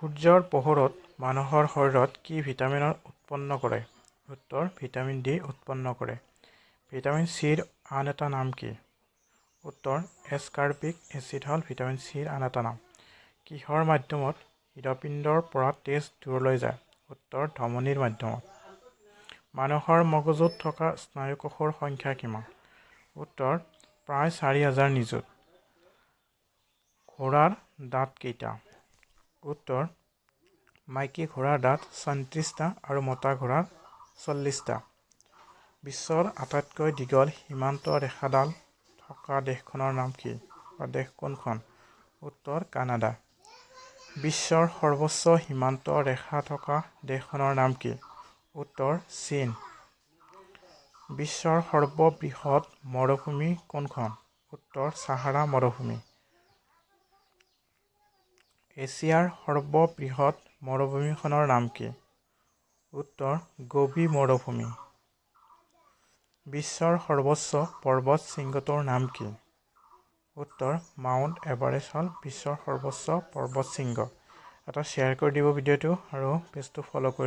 সূৰ্যৰ পোহৰত মানুহৰ শৰীৰত কি ভিটামিনৰ উৎপন্ন কৰে? উত্তৰ: ভিটামিন ডি উৎপন্ন কৰে। ভিটামিন চিৰ আন এটা নাম কি? উত্তৰ: এছকাৰ্বিক এচিড হ'ল ভিটামিন চিৰ আন এটা নাম। কিহৰ মাধ্যমত হৃদপিণ্ডৰ পৰা তেজ দূৰলৈ যায়? উত্তৰ: ধমনীৰ মাধ্যমত। মানুহৰ মগজুত থকা স্নায়ুকোষৰ সংখ্যা কিমান? উত্তৰ: প্ৰায় ৪,০০০ নিযুত। ঘোঁৰাৰ দাঁত কেইটা? উত্তৰ: মাইকী ঘোঁৰাৰ দাঁত ৩৬টা আৰু মতা ঘোঁৰাৰ ৪০টা। বিশ্বৰ আটাইতকৈ দীঘল সীমান্ত ৰেখাডাল থকা দেশখনৰ নাম কি বা দেশ কোনখন? উত্তৰ: কানাডা। বিশ্বৰ সৰ্বোচ্চ সীমান্ত ৰেখা থকা দেশখনৰ নাম কি? উত্তৰ: চীন। বিশ্বৰ সৰ্ববৃহৎ মৰুভূমি কোনখন? উত্তৰ: ছাহাৰা মৰুভূমি। এছিয়াৰ সৰ্ববৃহৎ মৰুভূমিখনৰ নাম কি? উত্তৰ: গোবি মৰুভূমি। বিশ্বৰ সৰ্বোচ্চ পৰ্বত শৃংগটোৰ নাম কি? উত্তৰ: মাউণ্ট এভাৰেষ্ট হ'ল বিশ্বৰ সৰ্বোচ্চ পৰ্বত শৃংগ। এটা শ্বেয়াৰ কৰি দিব ভিডিঅ'টো আৰু পেজটো ফ'ল' কৰি